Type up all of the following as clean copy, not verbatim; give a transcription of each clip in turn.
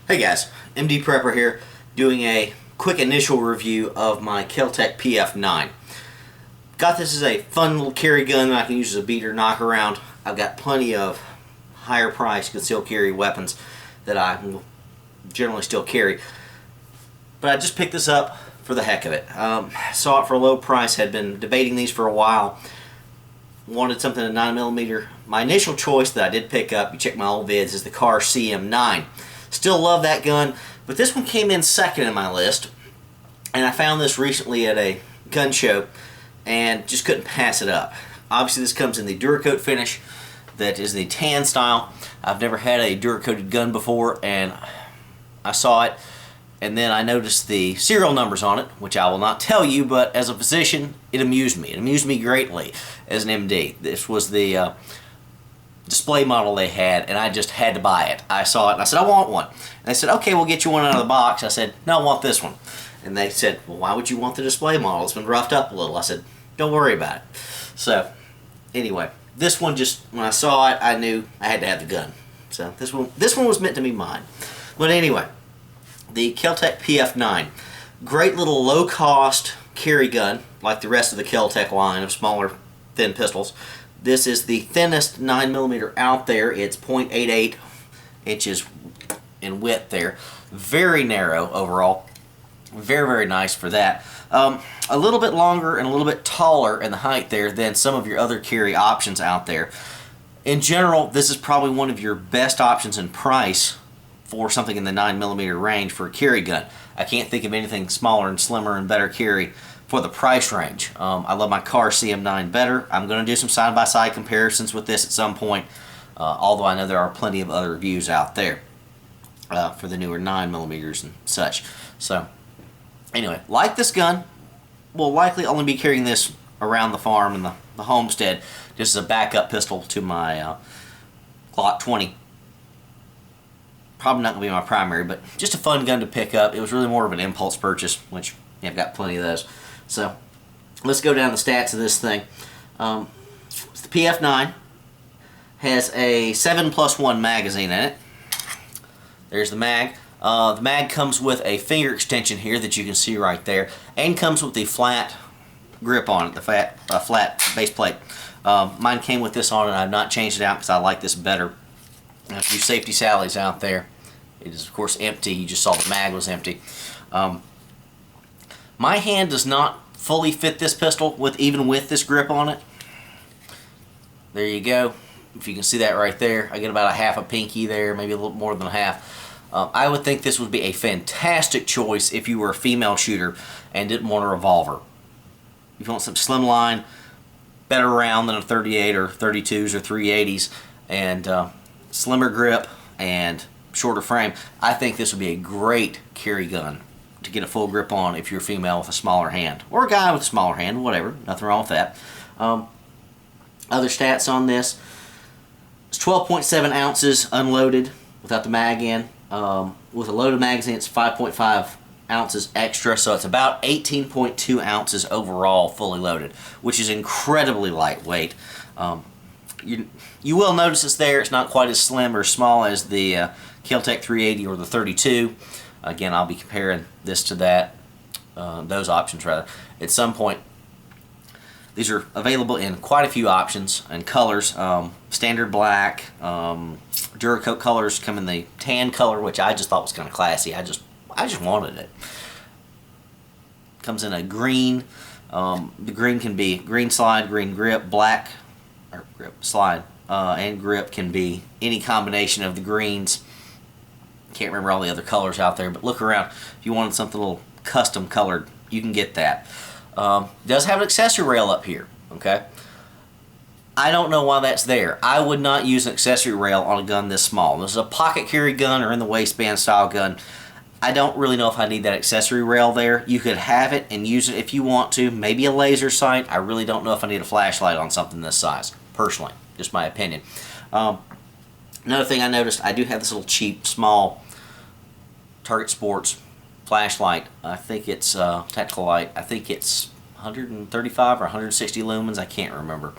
Hey guys, MD Prepper here, doing a quick initial review of my Kel Tec PF9. Got this as a fun little carry gun that I can use as a beater knock around. I've got plenty of higher priced concealed carry weapons that I will generally still carry. But I just picked this up for the heck of it. Saw it for a low price, had been debating these for a while. Wanted something at 9mm. My initial choice that I did pick up, you check my old vids, is the Car CM9. Still love that gun, but this one came in second in my list, and I found this recently at a gun show and just couldn't pass it up. Obviously this comes in the Duracoat finish that is the tan style. I've never had a Duracoated gun before, and I saw it and then I noticed the serial numbers on it, which I will not tell you, but as a physician it amused me. It amused me greatly as an MD. This was the display model they had, and I just had to buy it. I saw it and I said, I want one. And they said, okay, we'll get you one out of the box. I said, no, I want this one. And they said, well, why would you want the display model? It's been roughed up a little. I said, don't worry about it. So anyway, this one, just when I saw it, I knew I had to have the gun. So this one was meant to be mine. But anyway, the Kel Tec PF9, great little low cost carry gun like the rest of the Kel Tec line of smaller thin pistols. This is the thinnest 9mm out there. It's 0.88 inches in width there. Very narrow overall. Very, very nice for that. A little bit longer and a little bit taller in the height there than some of your other carry options out there. In general, this is probably one of your best options in price for something in the 9mm range for a carry gun. I can't think of anything smaller and slimmer and better carry for the price range. I love my Car CM9 better. I'm going to do some side-by-side comparisons with this at some point, although I know there are plenty of other reviews out there for the newer 9mm and such. So anyway, like this gun, will likely only be carrying this around the farm and the homestead just as a backup pistol to my Glock 20. Probably not going to be my primary, but just a fun gun to pick up. It was really more of an impulse purchase, which yeah, I've got plenty of those. So let's go down the stats of this thing. It's the PF9. Has a 7+1 magazine in it. There's the mag. The mag comes with a finger extension here that you can see right there, and comes with the flat grip on it, the flat base plate. Mine came with this on it. I've not changed it out because I like this better. A few safety sallies out there. It is of course empty. You just saw the mag was empty. My hand does not fully fit this pistol even with this grip on it. There you go. If you can see that right there, I get about a half a pinky there, maybe a little more than a half. I would think this would be a fantastic choice if you were a female shooter and didn't want a revolver. If you want some slimline, better round than a 38 or 32s or 380s, and slimmer grip and shorter frame, I think this would be a great carry gun to get a full grip on if you're a female with a smaller hand, or a guy with a smaller hand, whatever, nothing wrong with that. Other stats on this, it's 12.7 ounces unloaded without the mag in. With a loaded magazine it's 5.5 ounces extra, so it's about 18.2 ounces overall fully loaded, which is incredibly lightweight. You will notice it's there. It's not quite as slim or small as the Kel Tec 380 or the 32. Again, I'll be comparing this to that, those options rather, at some point. These are available in quite a few options and colors. Standard black, Duracoat colors come in the tan color, which I just thought was kind of classy. I just wanted it. Comes in a green. The green can be green slide, green grip, black, or grip, slide, and grip can be any combination of the greens. Can't remember all the other colors out there, but look around. If you wanted something a little custom colored, you can get that. Does have an accessory rail up here, okay? I don't know why that's there. I would not use an accessory rail on a gun this small. This is a pocket carry gun or in the waistband style gun. I don't really know if I need that accessory rail there. You could have it and use it if you want to. Maybe a laser sight. I really don't know if I need a flashlight on something this size, personally. Just my opinion. Another thing I noticed, I do have this little cheap, small Target Sports flashlight. I think it's tactical light. I think it's 135 or 160 lumens. I can't remember.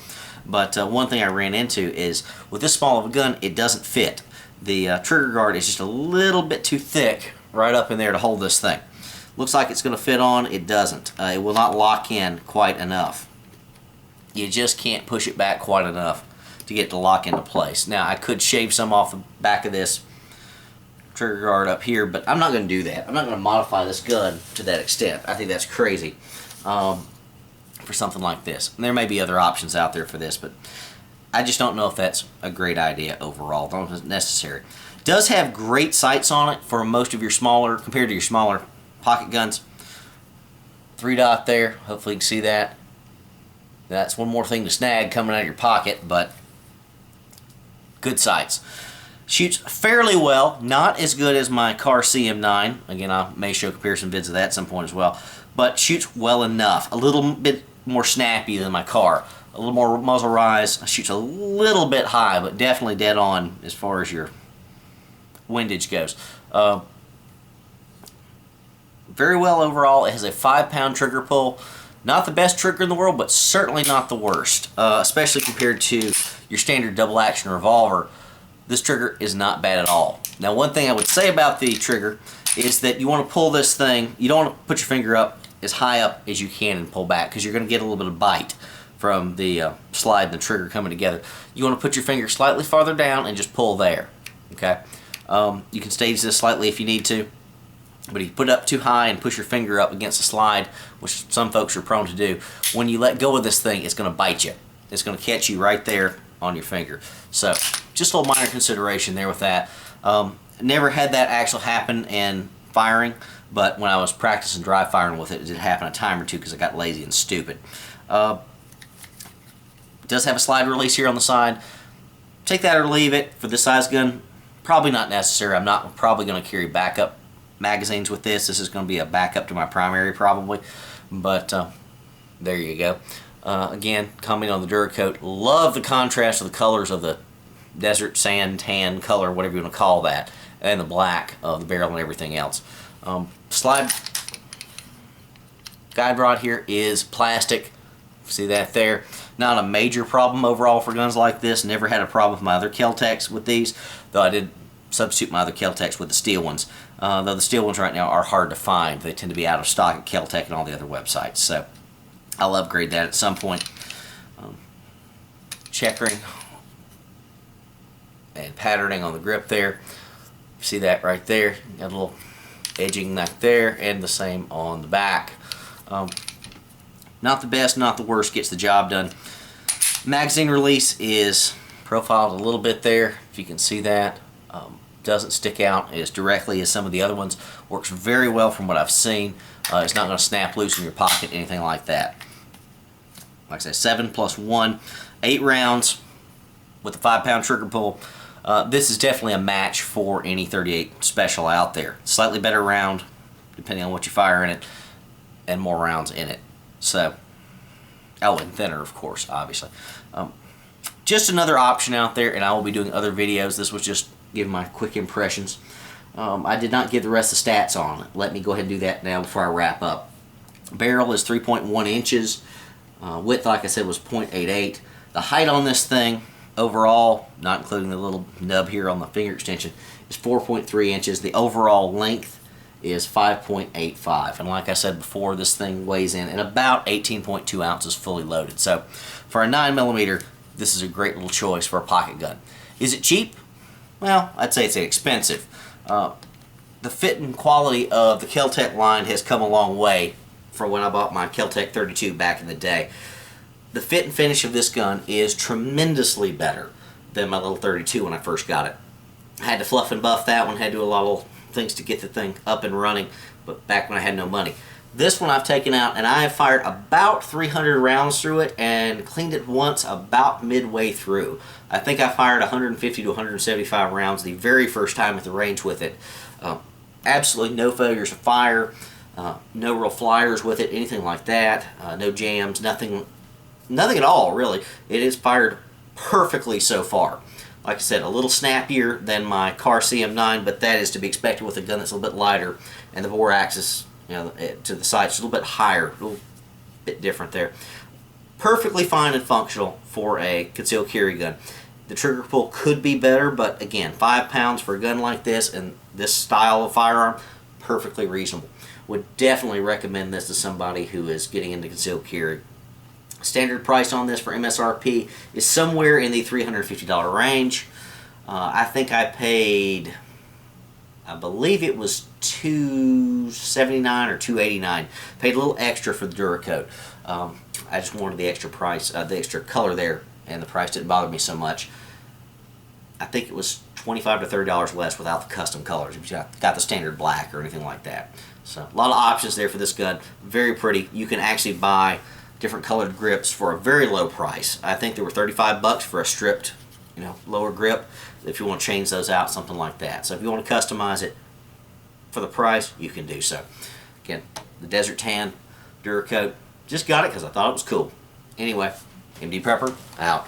But one thing I ran into is with this small of a gun, it doesn't fit. the trigger guard is just a little bit too thick right up in there to hold this thing. Looks like it's going to fit on. It doesn't. It will not lock in quite enough. You just can't push it back quite enough to get it to lock into place. Now, I could shave some off the back of this trigger guard up here, but I'm not going to do that. I'm not going to modify this gun to that extent. I think that's crazy for something like this. And there may be other options out there for this, but I just don't know if that's a great idea overall. Don't know if it's necessary. It does have great sights on it for most of your smaller, compared to your smaller pocket guns. 3-dot there. Hopefully you can see that. That's one more thing to snag coming out of your pocket, but good sights. Shoots fairly well, not as good as my Car CM9. Again, I may show comparison vids of that at some point as well, but shoots well enough. A little bit more snappy than my Car. A little more muzzle rise. Shoots a little bit high, but definitely dead on as far as your windage goes. Very well overall. It has a 5-pound trigger pull. Not the best trigger in the world, but certainly not the worst, especially compared to your standard double action revolver. This trigger is not bad at all. Now, one thing I would say about the trigger is that you want to pull this thing, you don't want to put your finger up as high up as you can and pull back, because you're going to get a little bit of bite from the slide and the trigger coming together. You want to put your finger slightly farther down and just pull there. Okay, you can stage this slightly if you need to, but if you put it up too high and push your finger up against the slide, which some folks are prone to do, when you let go of this thing, it's going to bite you. It's going to catch you right there on your finger. So just a little minor consideration there with that. Never had that actually happen in firing, but when I was practicing dry firing with it, it did happen a time or two because I got lazy and stupid. It does have a slide release here on the side. Take that or leave it. For this size gun, probably not necessary. I'm not probably going to carry backup magazines with this. This is going to be a backup to my primary probably, but there you go. Again, commenting on the Duracoat, love the contrast of the colors of the desert sand tan color, whatever you want to call that, and the black of the barrel and everything else. Slide guide rod here is plastic. See that there? Not a major problem overall for guns like this. Never had a problem with my other Kel Tecs with these, though I did substitute my other Kel Tecs with the steel ones. Though the steel ones right now are hard to find. They tend to be out of stock at Kel Tec and all the other websites. So I'll upgrade that at some point. Checkering and patterning on the grip there. See that right there? Got a little edging back there, and the same on the back. Not the best, not the worst, gets the job done. Magazine release is profiled a little bit there, if you can see that. Doesn't stick out as directly as some of the other ones. Works very well from what I've seen. It's not going to snap loose in your pocket, anything like that. Like I say, 7+1, 8 rounds with a 5-pound trigger pull. This is definitely a match for any 38 special out there. Slightly better round, depending on what you fire in it, and more rounds in it. So, oh, and thinner, of course, obviously. Just another option out there, and I will be doing other videos. This was just giving my quick impressions. I did not give the rest of the stats on it. Let me go ahead and do that now before I wrap up. Barrel is 3.1 inches. Width, like I said, was 0.88. The height on this thing, overall, not including the little nub here on the finger extension, is 4.3 inches. The overall length is 5.85. And like I said before, this thing weighs in at about 18.2 ounces fully loaded. So for a 9mm, this is a great little choice for a pocket gun. Is it cheap? Well, I'd say it's expensive. The fit and quality of the Kel Tec line has come a long way from when I bought my Kel Tec 32 back in the day. The fit and finish of this gun is tremendously better than my little 32 when I first got it. I had to fluff and buff that one, had to do a lot of things to get the thing up and running, but back when I had no money. This one I've taken out, and I have fired about 300 rounds through it and cleaned it once about midway through. I think I fired 150 to 175 rounds the very first time at the range with it. Absolutely no failures of fire, no real flyers with it, anything like that, no jams, nothing at all, really. It is fired perfectly so far. Like I said, a little snappier than my Car CM9, but that is to be expected with a gun that's a little bit lighter, and the bore axis, you know, to the sights a little bit higher, a little bit different there. Perfectly fine and functional for a concealed carry gun. The trigger pull could be better, but again, 5 pounds for a gun like this and this style of firearm, perfectly reasonable. Would definitely recommend this to somebody who is getting into concealed carry. Standard price on this for MSRP is somewhere in the $350 range. I think I paid, I believe it was $279 or $289. Paid a little extra for the Duracoat. I just wanted the extra price, the extra color there, and the price didn't bother me so much. I think it was $25 to $30 less without the custom colors. If you got the standard black or anything like that. So a lot of options there for this gun. Very pretty. You can actually buy different colored grips for a very low price. I think they were 35 bucks for a stripped, lower grip. If you want to change those out, something like that. So if you want to customize it for the price, you can do so. Again, the Desert Tan Duracoat. Just got it because I thought it was cool. Anyway, MD Prepper out.